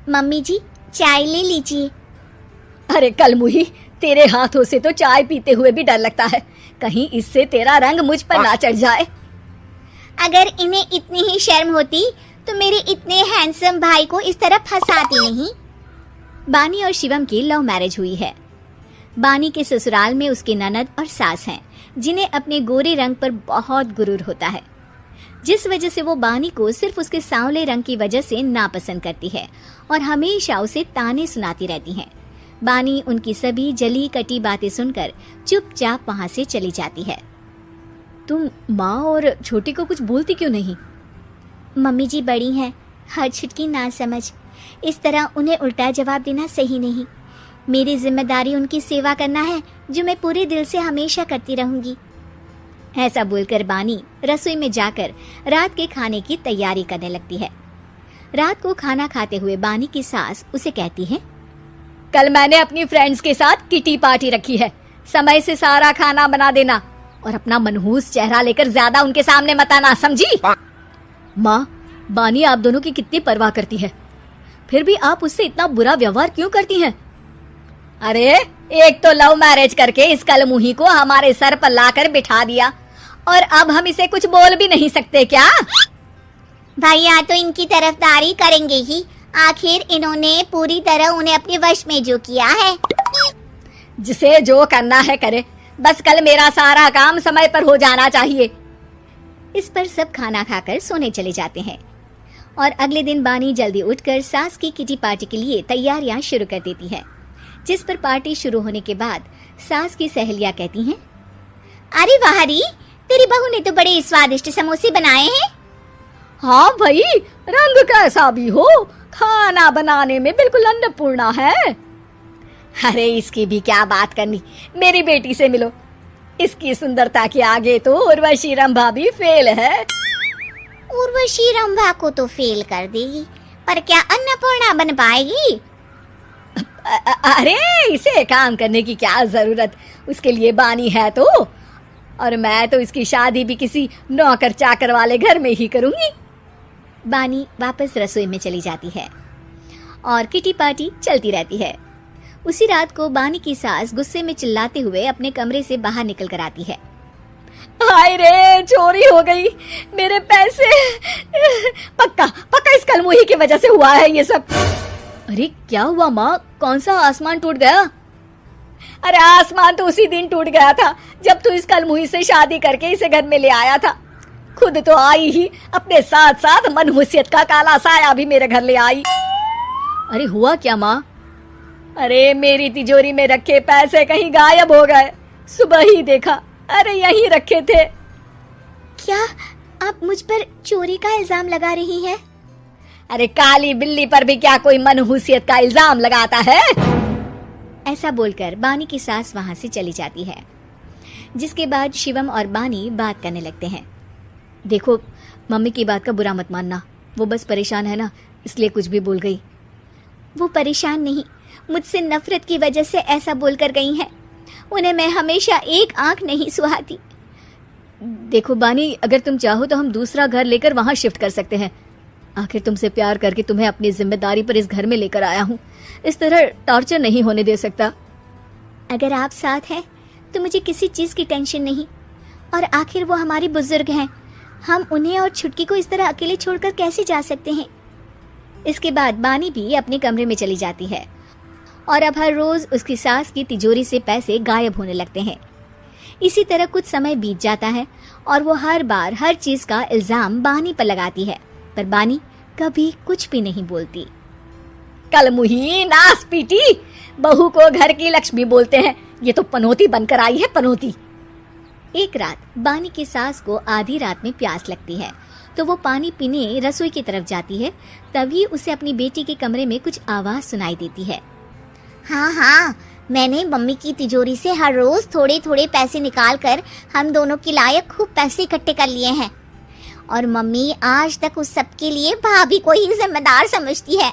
Mummy जी, चाय ले लीजिए। अरे कलमुही, तेरे हाथों से तो चाय पीते हुए भी डर लगता है, कहीं इससे तेरा रंग मुझ पर ना चढ़ जाए। अगर इन्हें इतनी ही शर्म होती तो मेरे इतने हैंडसम भाई को इस तरह फंसाती नहीं। बानी और शिवम की लव मैरिज हुई है। बानी के ससुराल में उसकी ननद और सास हैं, जिन्हें अपने गोरे रंग पर बहुत गुरूर होता है, जिस वजह से वो बानी को सिर्फ उसके सांवले रंग की वजह से नापसंद करती है और हमेशा उसे ताने सुनाती रहती हैं। बानी उनकी सभी जली कटी बातें सुनकर चुपचाप वहां से चली जाती है। तुम माँ और छोटी को कुछ बोलती क्यों नहीं? मम्मी जी बड़ी हैं, हर छुटकी ना समझ, इस तरह उन्हें उल्टा जवाब देना सही नहीं। मेरी जिम्मेदारी उनकी सेवा करना है, जो मैं पूरे दिल से हमेशा करती रहूंगी। ऐसा बोलकर बानी रसोई में जाकर रात के खाने की तैयारी करने लगती है। रात को खाना खाते हुए बानी की सास उसे कहती है, कल मैंने अपनी फ्रेंड्स के साथ किटी पार्टी रखी है, समय से सारा खाना बना देना और अपना मनहूस चेहरा लेकर ज्यादा उनके सामने मत आना, समझी? माँ, बानी आप दोनों की कितनी परवाह करती है, फिर भी आप उससे इतना बुरा व्यवहार क्यों करती हैं? अरे एक तो लव मैरिज करके इस कलमुही को हमारे सर पर लाकर बिठा दिया और अब हम इसे कुछ बोल भी नहीं सकते क्या? भैया तो इनकी तरफदारी करेंगे ही, आखिर इन्होंने पूरी तरह उन्हें अपने वश में जो किया है। जिसे जो करना है करे, बस कल मेरा सारा काम समय पर हो जाना चाहिए। इस पर सब खाना खाकर सोने चले जाते हैं और अगले दिन बानी जल्दी उठकर सास की किटी पार्टी के लिए तैयारियां शुरू कर देती है, जिस पर पार्टी शुरू होने के बाद सास की सहेलियां कहती हैं, अरे वाह री, तेरी बहू ने तो बड़े स्वादिष्ट समोसे बनाए हैं। हाँ भाई, रंग कैसा भी हो, खाना बनाने में बिल्कुल अन्नपूर्णा है। अरे इसकी भी क्या बात करनी, मेरी बेटी से मिलो, इसकी सुंदरता के आगे तो उर्वशी रंभा भी फेल है। उर्वशी रंभा को तो फेल कर देगी, पर क्या अन्नपूर्णा बन पाएगी? अरे इसे काम करने की क्या जरूरत, उसके लिए बानी है तो, और मैं तो इसकी शादी भी किसी नौकर चाकर वाले घर में ही करूंगी। बानी वापस रसोई में चली जाती है और किटी पार्टी चलती रहती है। उसी रात को बानी की सास गुस्से में चिल्लाते हुए अपने कमरे से बाहर निकल कर आती है। हाय रे, चोरी हो गई मेरे पैसे, पक्का इस कलमुही की वजह से हुआ है ये सब। अरे क्या हुआ माँ, कौन सा आसमान टूट गया? अरे आसमान तो उसी दिन टूट गया था जब तू इस कलमुही से शादी करके इसे घर में ले आया था। खुद तो आई ही, अपने साथ साथ मनहूसियत का काला साया भी मेरे घर ले आई। अरे हुआ क्या माँ? अरे मेरी तिजोरी में रखे पैसे कहीं गायब हो गए, सुबह ही देखा, अरे यहीं रखे थे। क्या आप मुझ पर चोरी का इल्जाम लगा रही हैं? अरे काली बिल्ली पर भी क्या कोई मनहूसियत का इल्जाम लगाता है? ऐसा बोलकर बानी की सास वहां से चली जाती है, जिसके बाद शिवम और बानी बात करने लगते हैं। देखो, मम्मी की बात का बुरा मत मानना, वो बस परेशान है ना, इसलिए कुछ भी बोल गई। वो परेशान नहीं, मुझसे नफरत की वजह से ऐसा बोलकर गई हैं। उन्हें मैं हमेशा एक आंख नहीं सुहाती। देखो बानी, अगर तुम चाहो तो हम दूसरा घर लेकर वहां शिफ्ट कर सकते हैं। आखिर तुमसे प्यार करके तुम्हें अपनी जिम्मेदारी पर इस घर में लेकर आया हूँ, इस तरह टॉर्चर नहीं होने दे सकता। अगर आप साथ हैं तो मुझे किसी चीज की टेंशन नहीं, और आखिर वो हमारी बुजुर्ग हैं, हम उन्हें और छुटकी को इस तरह अकेले छोड़कर कैसे जा सकते हैं। इसके बाद बानी भी अपने कमरे में चली जाती है और अब हर रोज उसकी सास की तिजोरी से पैसे गायब होने लगते हैं। इसी तरह कुछ समय बीत जाता है और वो हर बार हर चीज का इल्जाम बानी पर लगाती है, पर बानी कभी कुछ भी नहीं बोलती। कलमुही नास पीटी, बहू को घर की लक्ष्मी बोलते हैं, ये तो पनौती बनकर आई है, पनौती। एक रात बानी की सास को आधी रात में प्यास लगती है, तो वो पानी पीने रसोई की तरफ जाती है। तभी उसे अपनी बेटी के कमरे में कुछ आवाज सुनाई देती है। हाँ, मैंने मम्मी की तिजोरी से हर रोज थोड़े थोड़े पैसे निकाल कर हम दोनों के लायक खूब पैसे इकट्ठे कर लिए हैं, और मम्मी आज तक उस सब के लिए भाभी को ही जिम्मेदार समझती है।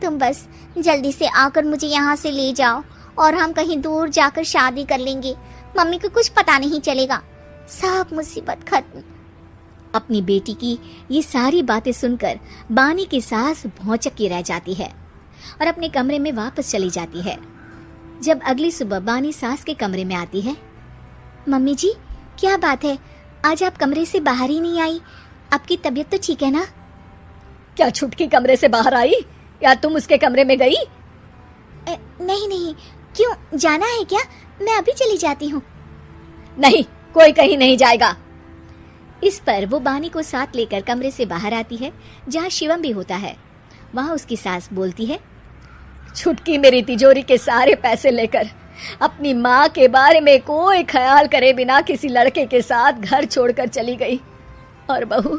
तुम बस जल्दी से आकर मुझे यहाँ से ले जाओ और हम कहीं दूर जाकर शादी कर लेंगे। मम्मी को कुछ पता नहीं चलेगा, सब मुसीबत खत्म। अपनी बेटी की ये सारी बातें सुनकर बानी की सास भौचक्की रह जाती है और अपने कमरे में वापस चली जाती है। जब अगली सुबह बानी सास के कमरे में आती है, मम्मी जी क्या बात है, आज आप कमरे से बाहर ही नहीं आई? आपकी तबीयत तो ठीक है ना? क्या छुटकी कमरे से बाहर आई या तुम उसके कमरे में गई? नहीं नहीं, क्यों, जाना है क्या? मैं अभी चली जाती हूँ। नहीं, कोई कहीं नहीं जाएगा। इस पर वो बानी को साथ लेकर कमरे से बाहर आती है, जहाँ शिवम भी होता है। वहाँ उसकी सास बोलती है, छुटकी मेरी तिजोरी के सारे पैसे लेकर अपनी माँ के बारे में कोई ख्याल करे बिना किसी लड़के के साथ घर छोड़कर चली गई। और बहू,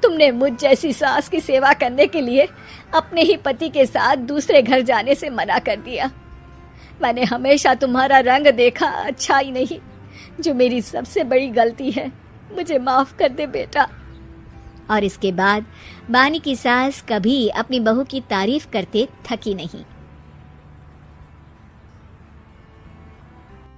तुमने मुझ जैसी सास की सेवा करने के लिए अपने ही पति के साथ दूसरे घर जाने से मना कर दिया। मैंने हमेशा तुम्हारा रंग देखा, अच्छा ही नहीं, जो मेरी सबसे बड़ी गलती है। मुझे माफ कर दे बेटा। और इसके बाद बानी की सास कभी अपनी बहू की तारीफ करते थकी नहीं।